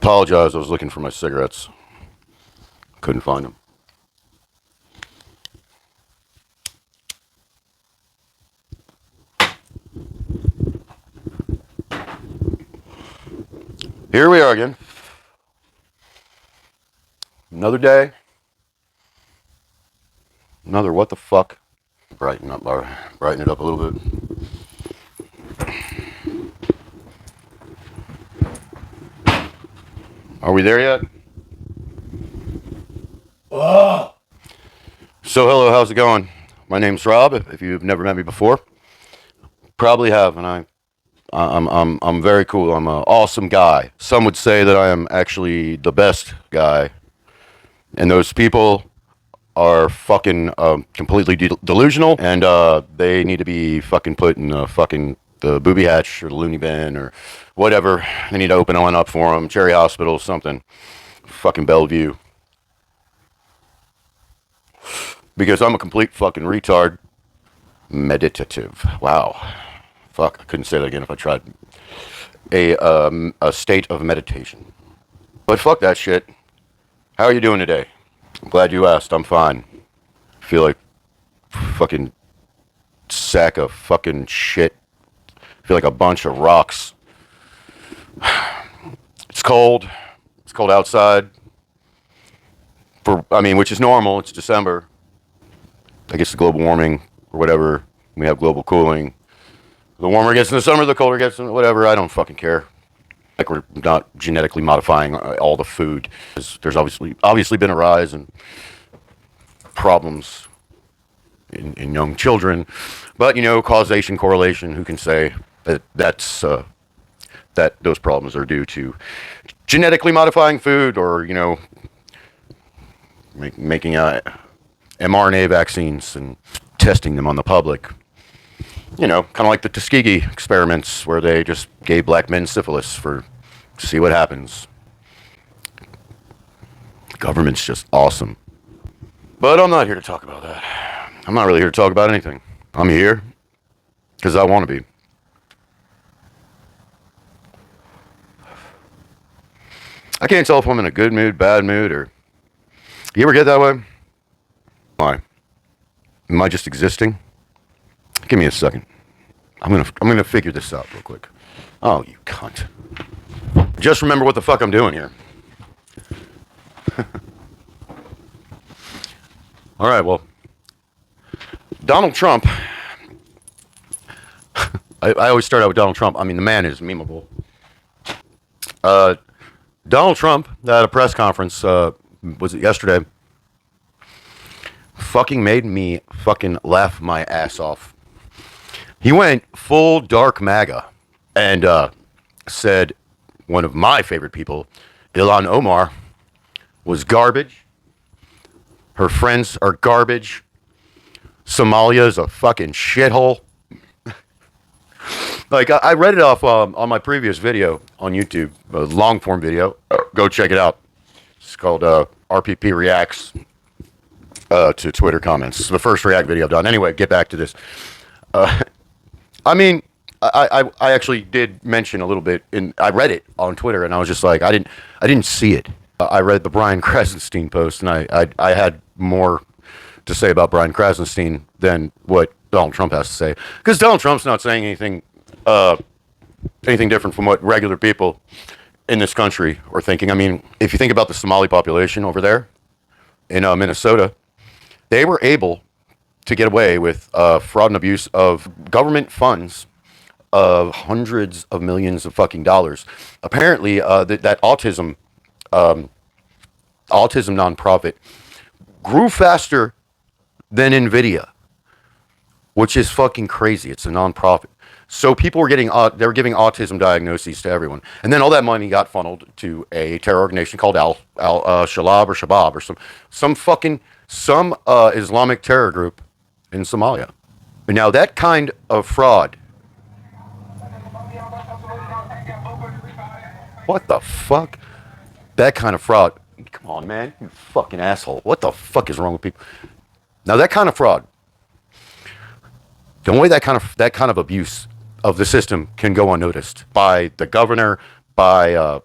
apologize. I was looking for my cigarettes. Couldn't find them. Here we are again. Another day. Another what the fuck. Brighten it up a little bit. Are we there yet? Oh. So hello, how's it going? My name's Rob. If you've never met me before, probably have, and I'm very cool. I'm an awesome guy. Some would say that I am actually the best guy, and those people are fucking completely delusional, and they need to be fucking put in the booby hatch or the loony bin or whatever. They need to open one up for them. Cherry Hospital, something. Fucking Bellevue. Because I'm a complete fucking retard. Meditative. Wow. Fuck, I couldn't say that again if I tried. A state of meditation. But fuck that shit. How are you doing today? I'm glad you asked. I'm fine. I feel like fucking sack of fucking shit. I feel like a bunch of rocks. It's cold. It's cold outside. Which is normal. It's December. I guess the global warming or whatever. We have global cooling. The warmer it gets in the summer, the colder it gets in whatever. I don't fucking care. Like we're not genetically modifying all the food. There's obviously been a rise in problems in young children, but causation, correlation. Who can say that that those problems are due to genetically modifying food or making mRNA vaccines and testing them on the public? Kind of like the Tuskegee experiments where they just gave black men syphilis to see what happens. Government's just awesome. But I'm not here to talk about that. I'm not really here to talk about anything. I'm here because I want to be. I can't tell if I'm in a good mood, bad mood, or... You ever get that way? Why? Am I just existing? Give me a second. I'm gonna figure this out real quick. Oh, you cunt. Just remember what the fuck I'm doing here. All right, well, Donald Trump. I always start out with Donald Trump. I mean, the man is memeable. Donald Trump at a press conference, was it yesterday? Fucking made me fucking laugh my ass off. He went full dark MAGA and said one of my favorite people, Ilhan Omar, was garbage. Her friends are garbage. Somalia is a fucking shithole. Like, I read it off on my previous video on YouTube, a long form video. Go check it out. It's called RPP Reacts to Twitter comments. It's the first React video I've done. Anyway, get back to this. I actually did mention a little bit, I read it on Twitter, and I was just like, I didn't see it. I read the Brian Krasenstein post, and I had more to say about Brian Krasenstein than what Donald Trump has to say, because Donald Trump's not saying anything different from what regular people in this country are thinking. I mean, if you think about the Somali population over there in Minnesota, they were able to get away with fraud and abuse of government funds of hundreds of millions of fucking dollars. Apparently, that autism nonprofit grew faster than NVIDIA, which is fucking crazy. It's a nonprofit. So people were giving autism diagnoses to everyone, and then all that money got funneled to a terror organization called Al-Shabaab or Shabab or some Islamic terror group in Somalia. Now that kind of fraud. What the fuck? That kind of fraud. Come on, man. You fucking asshole. What the fuck is wrong with people? Now that kind of fraud. The only way that kind of abuse of the system can go unnoticed by the governor, by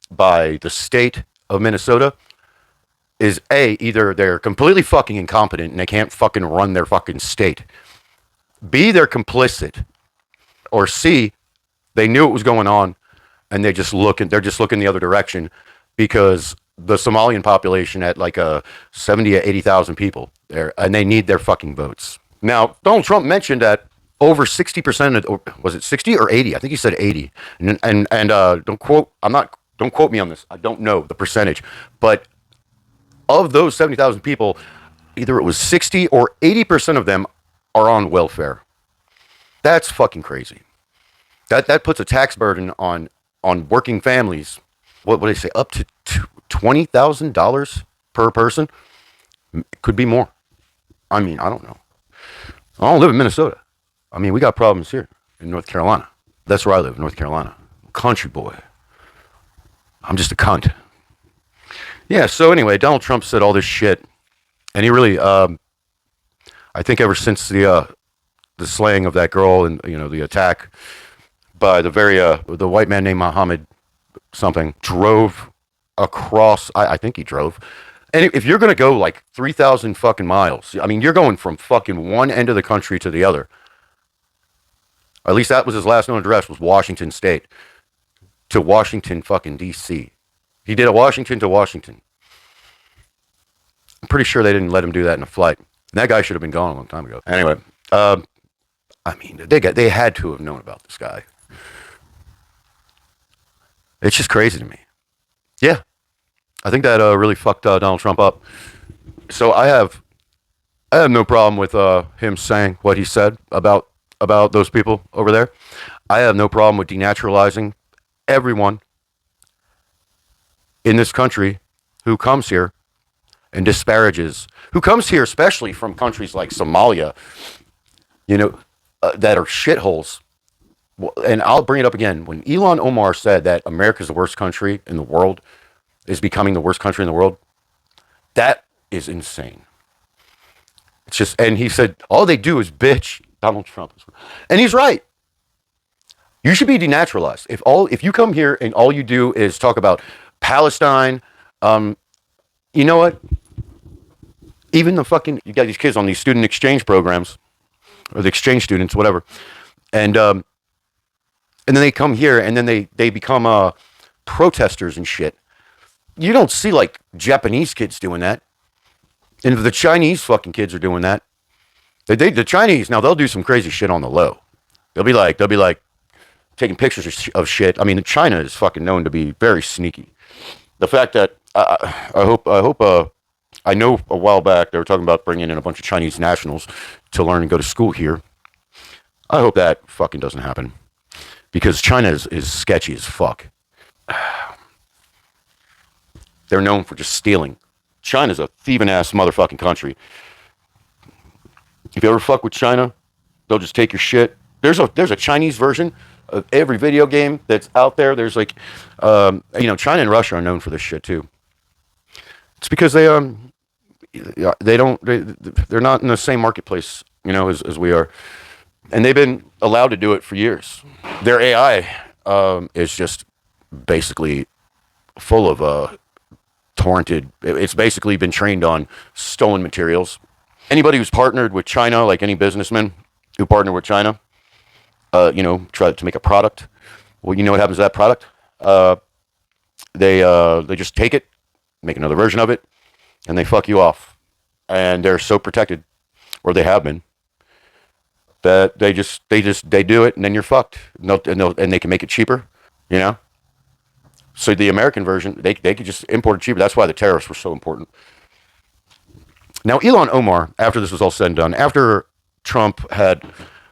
by the state of Minnesota is A, either they're completely fucking incompetent and they can't fucking run their fucking state. B, they're complicit. Or C, they knew what was going on and they're just looking the other direction because the Somalian population at like 70 to 80,000 people there and they need their fucking votes. Now, Donald Trump mentioned that over 60% of, or was it 60 or 80? I think he said 80. And don't quote me on this. I don't know the percentage, but of those 70,000 people, either it was 60 or 80% of them are on welfare. That's fucking crazy. That puts a tax burden on working families. What would they say? Up to $20,000 per person. It could be more. I mean, I don't know. I don't live in Minnesota. I mean, we got problems here in North Carolina. That's where I live, North Carolina. Country boy. I'm just a cunt. Yeah, so anyway, Donald Trump said all this shit. And he really, I think ever since the slaying of that girl and, the attack by the white man named Muhammad something, drove across, I think he drove. And if you're going to go like 3,000 fucking miles, I mean, you're going from fucking one end of the country to the other. At least that was his last known address, was Washington State to Washington fucking D.C. He did a Washington to Washington. I'm pretty sure they didn't let him do that in a flight. And that guy should have been gone a long time ago. Anyway, I mean, they had to have known about this guy. It's just crazy to me. Yeah, I think that really fucked Donald Trump up. So I have no problem with him saying what he said about those people over there. I have no problem with denaturalizing everyone in this country who comes here and disparages, who comes here especially from countries like Somalia, that are shitholes. And I'll bring it up again. When Elon Omar said that America's the worst country in the world, is becoming the worst country in the world, that is insane. It's just, and he said, all they do is bitch Donald Trump. And he's right. You should be denaturalized. If you come here and all you do is talk about Palestine, you know what? Even you got these kids on these student exchange programs, or the exchange students, whatever. And then they come here and then they become protesters and shit. You don't see like Japanese kids doing that. And if the Chinese fucking kids are doing that, the Chinese, now they'll do some crazy shit on the low. They'll be like taking pictures of shit. I mean, China is fucking known to be very sneaky. The fact that I know a while back they were talking about bringing in a bunch of Chinese nationals to learn and go to school here. I hope that fucking doesn't happen, because China is sketchy as fuck. They're known for just stealing. China's a thieving ass motherfucking country. If you ever fuck with China, they'll just take your shit. There's a Chinese version of every video game that's out there. There's like, China and Russia are known for this shit too. It's because they're not in the same marketplace, as we are, and they've been allowed to do it for years. Their AI is just basically full of torrented. It's basically been trained on stolen materials. Anybody who's partnered with China, like any businessman who partnered with China, try to make a product. Well, you know what happens to that product? They just take it, make another version of it, and they fuck you off. And they're so protected, or they have been, that they do it, and then you're fucked. And they can make it cheaper, So the American version, they could just import it cheaper. That's why the tariffs were so important. Now, Elon Omar, after this was all said and done, after Trump had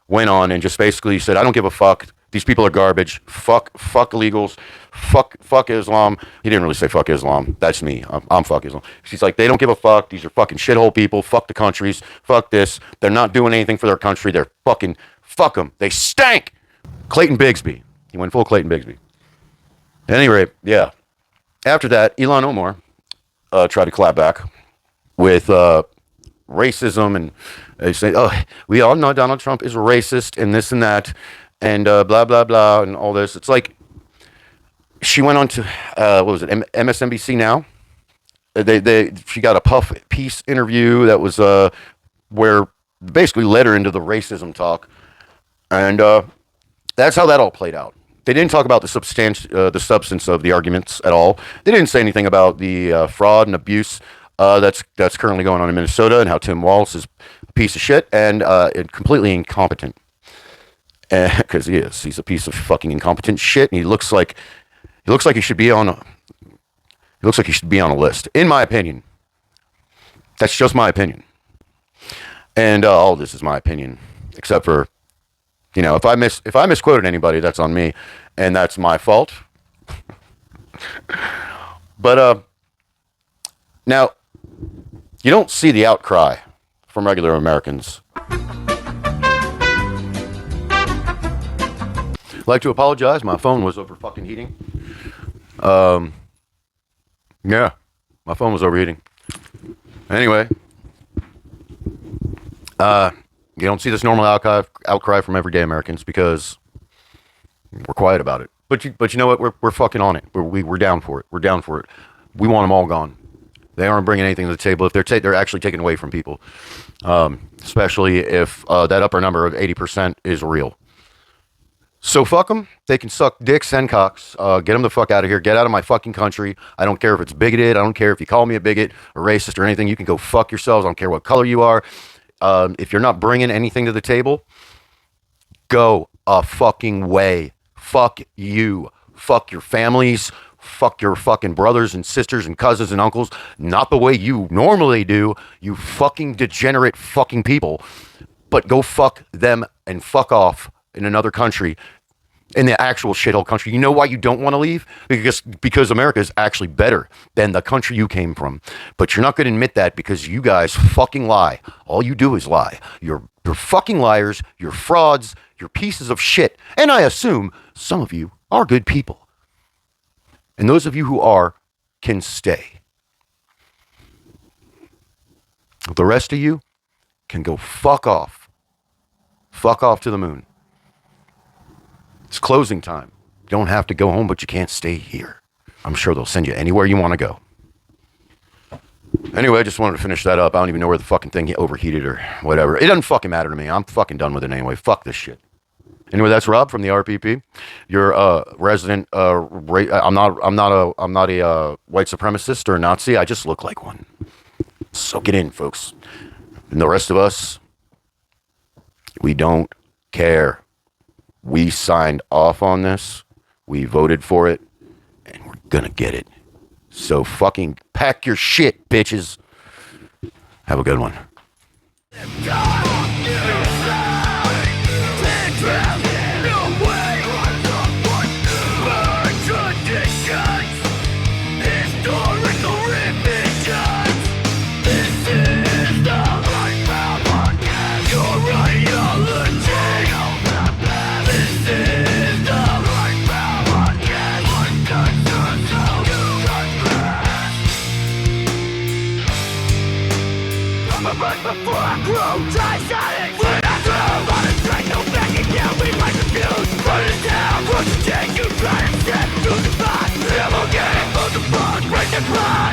went on and just basically said, I don't give a fuck. These people are garbage. Fuck illegals. Fuck Islam. He didn't really say fuck Islam. That's me. I'm fuck Islam. He's like, they don't give a fuck. These are fucking shithole people. Fuck the countries. Fuck this. They're not doing anything for their country. They're fucking, fuck them. They stank. Clayton Bigsby. He went full Clayton Bigsby. At any rate, yeah. After that, Elon Omar tried to clap back with racism, and they say, oh, we all know Donald Trump is racist and this and that, and blah, blah, blah, and all this. It's like, She went on to what was it, MSNBC now. She got a puff piece interview that was where basically led her into the racism talk, and that's how that all played out. They didn't talk about the substance of the arguments at all. They didn't say anything about the fraud and abuse that's currently going on in Minnesota and how Tim Walz is a piece of shit and completely incompetent. Because he is. He's a piece of fucking incompetent shit, and he looks like he should be on a list. In my opinion, that's just my opinion, and all this is my opinion, except for if I misquoted anybody, that's on me, and that's my fault. But now you don't see the outcry from regular Americans. I'd like to apologize. My phone was over fucking heating. Yeah, my phone was overheating. Anyway, you don't see this normal outcry from everyday Americans because we're quiet about it. But you know what? We're fucking on it. We're down for it. We're down for it. We want them all gone. They aren't bringing anything to the table. If they're actually taking away from people, especially if that upper number of 80% is real. So fuck them. They can suck dicks and cocks. Get them the fuck out of here. Get out of my fucking country. I don't care if it's bigoted. I don't care if you call me a bigot or racist or anything. You can go fuck yourselves. I don't care what color you are. If you're not bringing anything to the table, go a fucking way. Fuck you. Fuck your families. Fuck your fucking brothers and sisters and cousins and uncles. Not the way you normally do, you fucking degenerate fucking people. But go fuck them and fuck off in another country, in the actual shithole country. You know why you don't want to leave? Because America is actually better than the country you came from. But you're not going to admit that because you guys fucking lie. All you do is lie. You're fucking liars. You're frauds. You're pieces of shit. And I assume some of you are good people. And those of you who are can stay. The rest of you can go fuck off. Fuck off to the moon. It's closing time. You don't have to go home, but you can't stay here. I'm sure they'll send you anywhere you want to go. Anyway, I just wanted to finish that up. I don't even know where the fucking thing overheated or whatever. It doesn't fucking matter to me. I'm fucking done with it anyway. Fuck this shit. Anyway, that's Rob from the RPP. You're a resident. I'm not a white supremacist or a Nazi. I just look like one. Soak it in, folks. And the rest of us, we don't care. We signed off on this. We voted for it. And we're gonna get it. So fucking pack your shit, bitches. Have a good one. Before I grow, try shining. When I throw on a strike, no backing down. We might refuse. Run it down. Once you take, you try and step through the box. I'm okay, hold the box, break the clock.